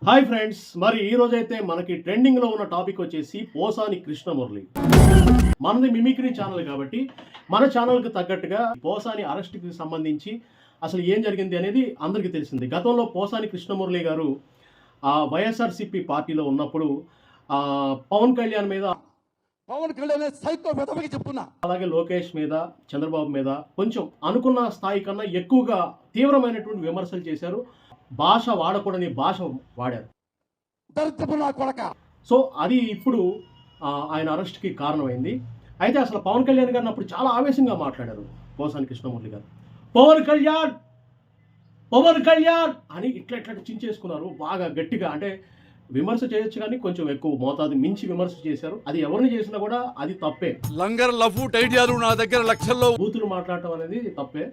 Hi friends, మరి ఈ రోజైతే మనకి ట్రెండింగ్లో ఉన్న టాపిక్ వచ్చేసి పోసాని కృష్ణమురళి. మనది మిమిక్రీ ఛానల్ కాబట్టి మన ఛానల్కి తగ్గట్టుగా పోసాని అరెస్ట్కి సంబంధించి అసలు ఏం జరిగింది అనేది అందరికీ తెలిసింది. గతంలో పోసాని కృష్ణమురళి గారు వైఎస్ఆర్సీపీ పార్టీలో ఉన్నప్పుడు పవన్ కళ్యాణ్ మీద, అలాగే లోకేష్ మీద, చంద్రబాబు మీద కొంచెం అనుకున్న స్థాయి కన్నా ఎక్కువగా తీవ్రమైనటువంటి విమర్శలు చేశారు. భాష వాడకూడని భాష వాడారు. సో అది ఇప్పుడు ఆయన అరెస్ట్కి కారణమైంది. అయితే అసలు పవన్ కళ్యాణ్ గారిని అప్పుడు చాలా ఆవేశంగా మాట్లాడారు పోసాని కృష్ణమురళి గారు. పవన్ కళ్యాణ్ పవన్ కళ్యాణ్ అని ఇట్లా చించేసుకున్నారు బాగా గట్టిగా. అంటే విమర్శ చేయొచ్చు కానీ కొంచెం ఎక్కువ మోతాదు మించి విమర్శ చేశారు. అది ఎవరిని చేసినా కూడా అది తప్పే. లంగర్ లఫూట్ ఐడియాలు నా దగ్గర లక్షల్లో బూతులు మాట్లాడటం అనేది తప్పే.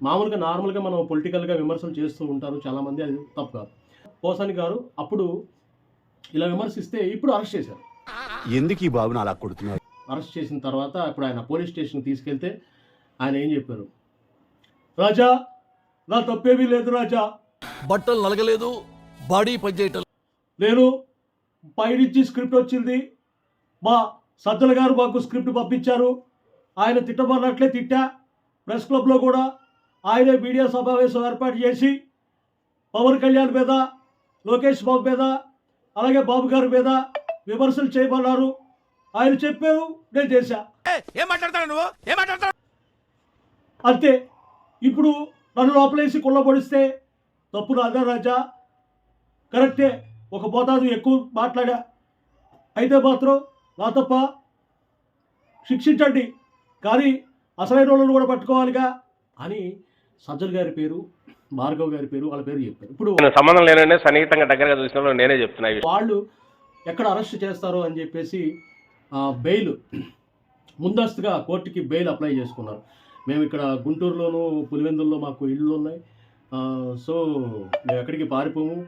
మామూలుగా నార్మల్గా మనం పొలిటికల్గా విమర్శలు చేస్తూ ఉంటారు చాలామంది, అది తప్పు కాదు. పోసాని గారు అప్పుడు ఇలా విమర్శిస్తే ఇప్పుడు అరెస్ట్ చేశారు. ఎందుకు ఈ బాబుని అలా కొడుతున్నారు? అరెస్ట్ చేసిన తర్వాత ఇప్పుడు ఆయన పోలీస్ స్టేషన్కి తీసుకెళ్తే ఆయన ఏం చెప్పారు? రాజా, నా తప్పేమీ లేదు రాజా, బట్టలు నలగలేదు, బాడీ పనిచేయటం నేను పైనుంచి స్క్రిప్ట్ వచ్చింది, మా సజ్జల గారు మాకు స్క్రిప్ట్ పంపించారు, ఆయన తిట్టమన్నట్లే తిట్టా. ప్రెస్ క్లబ్లో కూడా ఆయనే మీడియా సమావేశం ఏర్పాటు చేసి పవన్ కళ్యాణ్ మీద, లోకేష్ బాబు మీద, అలాగే బాబు గారి మీద విమర్శలు చేయమన్నారు. ఆయన చెప్పారు, నేను చేశా, అంతే. ఇప్పుడు నన్ను లోపలేసి కుళ్ళబొడిస్తే తప్పు నాదా రాజా? కరెక్టే, ఒక మోతాదు ఎక్కువ మాట్లాడా, అయితే మాత్రం నా తప్ప శిక్షించండి, కానీ అసలైన వాళ్ళని కూడా పట్టుకోవాలిగా అని సజ్జల్ గారి పేరు, భార్గవ్ గారి పేరు, వాళ్ళ పేరు చెప్పారు. ఇప్పుడు సంబంధం లేనంటే సన్నిహితంగా దగ్గరగా చూసిన నేనే చెప్తున్నా, వాళ్ళు ఎక్కడ అరెస్ట్ చేస్తారో అని చెప్పేసి బెయిల్ ముందస్తుగా కోర్టుకి బెయిల్ అప్లై చేసుకున్నారు. మేము ఇక్కడ గుంటూరులోను పులివెందుల్లో మాకు ఇళ్ళు ఉన్నాయి, సో మేము ఎక్కడికి పారిపోము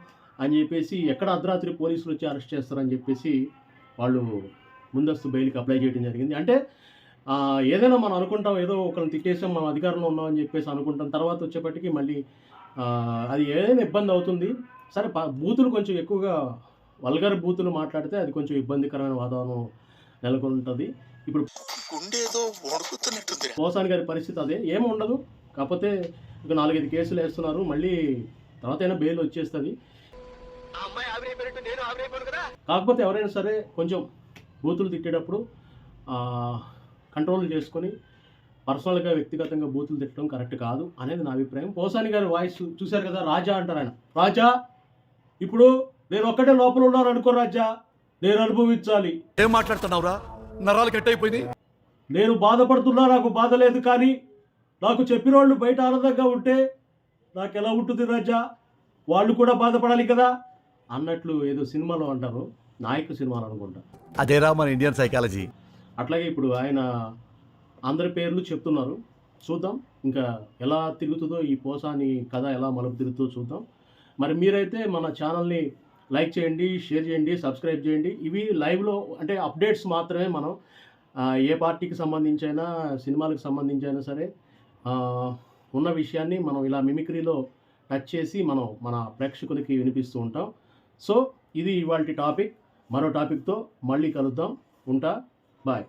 అని చెప్పేసి, ఎక్కడ అర్ధరాత్రి పోలీసులు వచ్చి అరెస్ట్ చేస్తారని చెప్పేసి వాళ్ళు ముందస్తు బెయిల్కి అప్లై చేయడం జరిగింది. అంటే ఏదైనా మనం అనుకుంటాం, ఏదో ఒకరిని తిట్టేసాం, మనం అధికారంలో ఉన్నామని చెప్పేసి అనుకుంటాం, తర్వాత వచ్చేప్పటికి మళ్ళీ అది ఏదైనా ఇబ్బంది అవుతుంది. సరే, బూతులు కొంచెం ఎక్కువగా వల్గర్ బూతులు మాట్లాడితే అది కొంచెం ఇబ్బందికరమైన వాతావరణం నెలకొంటుంది. ఇప్పుడు పోసాని గారి పరిస్థితి అదే, ఏమి ఉండదు. కాకపోతే ఇక 4-5 కేసులు వేస్తున్నారు, మళ్ళీ తర్వాత అయినా బెయిల్ వచ్చేస్తుంది. కాకపోతే ఎవరైనా సరే కొంచెం బూతులు తిట్టేటప్పుడు కంట్రోల్ చేసుకొని పర్సనల్గా వ్యక్తిగతంగా బూతులు తిట్టడం కరెక్ట్ కాదు అనేది నా అభిప్రాయం. పోసాని గారి వాయిస్ చూశారు కదా, రాజా అంటారు ఆయన. రాజా, ఇప్పుడు నేను ఒక్కటే లోపల ఉన్నాను అనుకో రాజా, నేను అనుభవించాలి. ఏం మాట్లాడుతున్నావురా? నరాలు కట్ అయిపోయింది. నేను బాధపడుతున్నా, నాకు బాధ లేదు, కానీ నాకు చెప్పిన వాళ్ళు బయట ఆనందంగా ఉంటే నాకు ఎలా ఉంటుంది రాజా? వాళ్ళు కూడా బాధపడాలి కదా అన్నట్లు ఏదో సినిమాలో అంటారు, నాయకు సినిమాలు అనుకుంటా. అదేరా మన ఇండియన్ సైకాలజీ. అట్లాగే ఇప్పుడు ఆయన అందరి పేర్లు చెప్తున్నారు. చూద్దాం ఇంకా ఎలా తిరుగుతుందో ఈ పోసాని కథ, ఎలా మలుపు తిరుగుతుందో చూద్దాం. మరి మీరైతే మన ఛానల్ని లైక్ చేయండి, షేర్ చేయండి, సబ్స్క్రైబ్ చేయండి. ఇవి లైవ్లో అంటే అప్డేట్స్ మాత్రమే. మనం ఏ పార్టీకి సంబంధించైనా, సినిమాలకు సంబంధించైనా సరే ఉన్న విషయాన్ని మనం ఇలా మిమిక్రీలో టచ్ చేసి మనం మన ప్రేక్షకులకి వినిపిస్తూ ఉంటాం. సో ఇది ఇవాల్టి టాపిక్. మరో టాపిక్తో మళ్ళీ కలుద్దాం. ఉంటా, బాయ్.